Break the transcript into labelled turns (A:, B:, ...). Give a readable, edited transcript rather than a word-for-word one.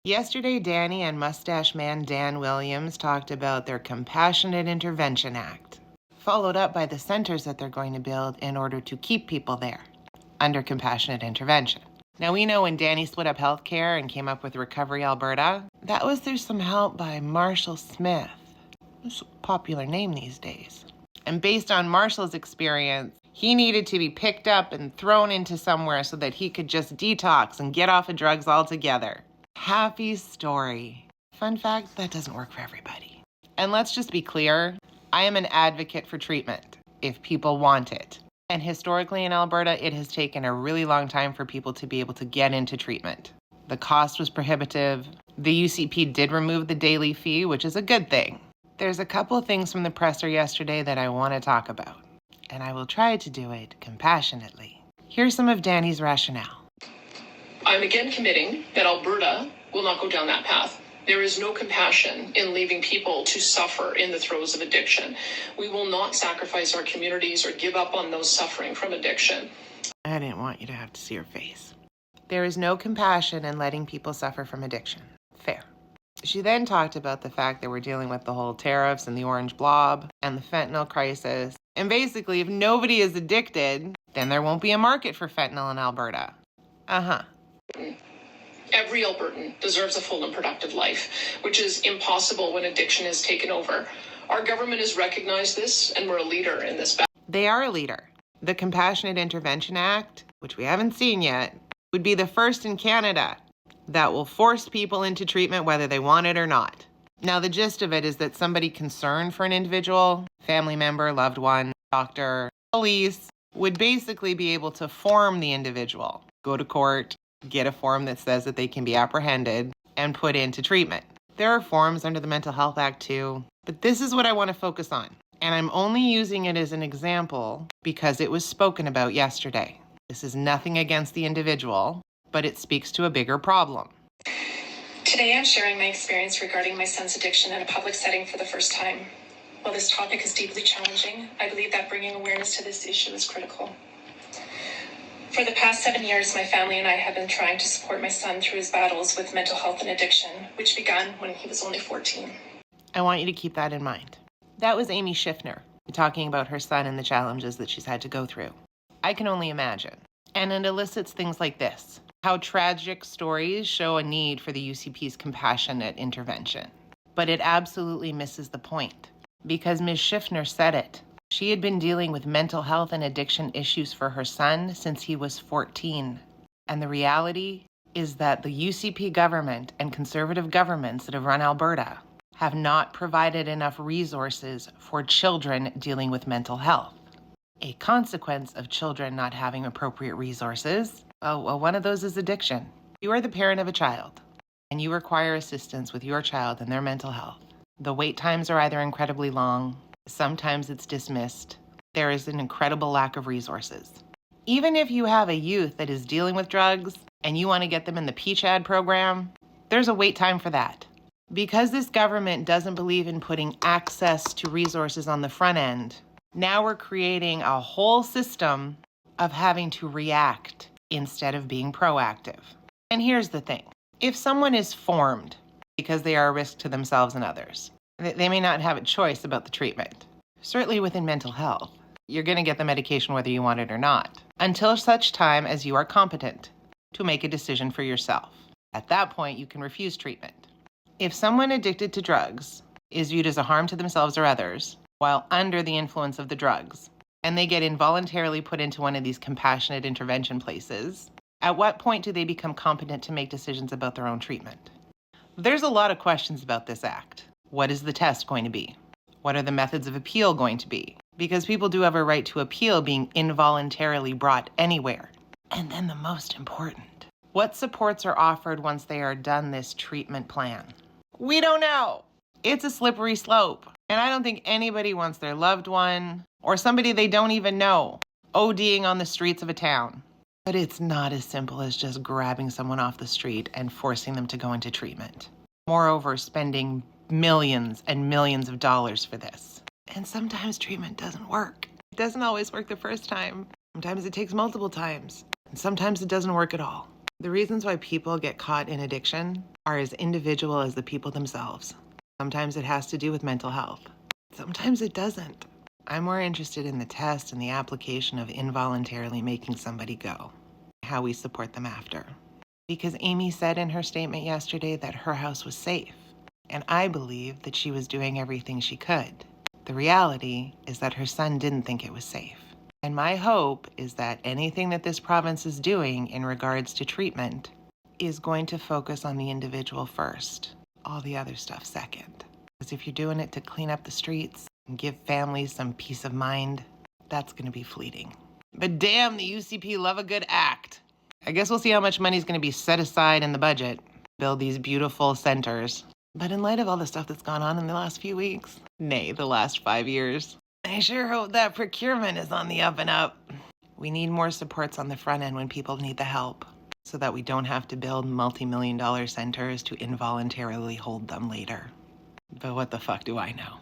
A: Yesterday, Danny and Mustache Man Dan Williams talked about their Compassionate Intervention Act, followed up by the centers that they're going to build in order to keep people there under compassionate intervention. Now, we know when Danny split up healthcare and came up with Recovery Alberta, that was through some help by Marshall Smith. It's a popular name these days. And based on Marshall's experience, he needed to be picked up and thrown into somewhere so that he could just detox and get off of drugs altogether. Happy story. Fun fact, that doesn't work for everybody. And let's just be clear, I am an advocate for treatment if people want it. And historically in Alberta, it has taken a really long time for people to be able to get into treatment. The cost was prohibitive. The UCP did remove the daily fee, which is a good thing. There's a couple of things from the presser yesterday that I want to talk about, and I will try to do it compassionately. Here's some of Danny's rationale.
B: I'm again committing that Alberta will not go down that path. There is no compassion in leaving people to suffer in the throes of addiction. We will not sacrifice our communities or give up on those suffering from addiction.
A: I didn't want you to have to see her face. There is no compassion in letting people suffer from addiction. Fair. She then talked about the fact that we're dealing with the whole tariffs and the orange blob and the fentanyl crisis. And basically, if nobody is addicted, then there won't be a market for fentanyl in Alberta.
B: Every Albertan deserves a full and productive life, which is impossible when addiction is taken over. Our government has recognized this, and we're a leader in this battle.
A: They are a leader. The Compassionate Intervention Act, which we haven't seen yet, would be the first in Canada that will force people into treatment whether they want it or not. Now, the gist of it is that somebody concerned for an individual, family member, loved one, doctor, police, would basically be able to form the individual, go to court, get a form that says that they can be apprehended and put into treatment. There are forms under the Mental Health Act too, but this is what I want to focus on. And I'm only using it as an example because it was spoken about yesterday. This is nothing against the individual, but it speaks to a bigger problem.
C: Today I'm sharing my experience regarding my son's addiction in a public setting for the first time. While this topic is deeply challenging, I believe that bringing awareness to this issue is critical. For the past 7 years, my family and I have been trying to support my son through his battles with mental health and addiction, which began when he was only 14.
A: I want you to keep that in mind. That was Amy Schiffner talking about her son and the challenges that she's had to go through. I can only imagine. And it elicits things like this. How tragic stories show a need for the UCP's compassionate intervention. But it absolutely misses the point. Because Ms. Schiffner said it. She had been dealing with mental health and addiction issues for her son since he was 14. And the reality is that the UCP government and conservative governments that have run Alberta have not provided enough resources for children dealing with mental health. A consequence of children not having appropriate resources, one of those is addiction. You are the parent of a child, and you require assistance with your child and their mental health. The wait times are either incredibly long, sometimes it's dismissed. There is an incredible lack of resources. Even if you have a youth that is dealing with drugs and you want to get them in the PCHAD program, there's a wait time for that. Because this government doesn't believe in putting access to resources on the front end, now we're creating a whole system of having to react instead of being proactive. And here's the thing. If someone is formed because they are a risk to themselves and others, they may not have a choice about the treatment. Certainly within mental health, you're going to get the medication whether you want it or not, until such time as you are competent to make a decision for yourself. At that point, you can refuse treatment. If someone addicted to drugs is viewed as a harm to themselves or others while under the influence of the drugs, and they get involuntarily put into one of these compassionate intervention places, at what point do they become competent to make decisions about their own treatment? There's a lot of questions about this act. What is the test going to be? What are the methods of appeal going to be? Because people do have a right to appeal being involuntarily brought anywhere. And then the most important, what supports are offered once they are done this treatment plan? We don't know. It's a slippery slope. And I don't think anybody wants their loved one or somebody they don't even know ODing on the streets of a town. But it's not as simple as just grabbing someone off the street and forcing them to go into treatment. Moreover, spending millions and millions of dollars for this. And sometimes treatment doesn't work. It doesn't always work the first time. Sometimes it takes multiple times. And sometimes it doesn't work at all. The reasons why people get caught in addiction are as individual as the people themselves. Sometimes it has to do with mental health. Sometimes it doesn't. I'm more interested in the test and the application of involuntarily making somebody go, how we support them after. Because Amy said in her statement yesterday that her house was safe, and I believe that she was doing everything she could. The reality is that her son didn't think it was safe. And my hope is that anything that this province is doing in regards to treatment is going to focus on the individual first, all the other stuff second. Because if you're doing it to clean up the streets and give families some peace of mind, that's going to be fleeting. But damn, the UCP love a good act. I guess we'll see how much money is going to be set aside in the budget to build these beautiful centers. But in light of all the stuff that's gone on in the last few weeks, nay, the last 5 years, I sure hope that procurement is on the up and up. We need more supports on the front end when people need the help, so that we don't have to build multi-million-dollar centers to involuntarily hold them later. But what the fuck do I know?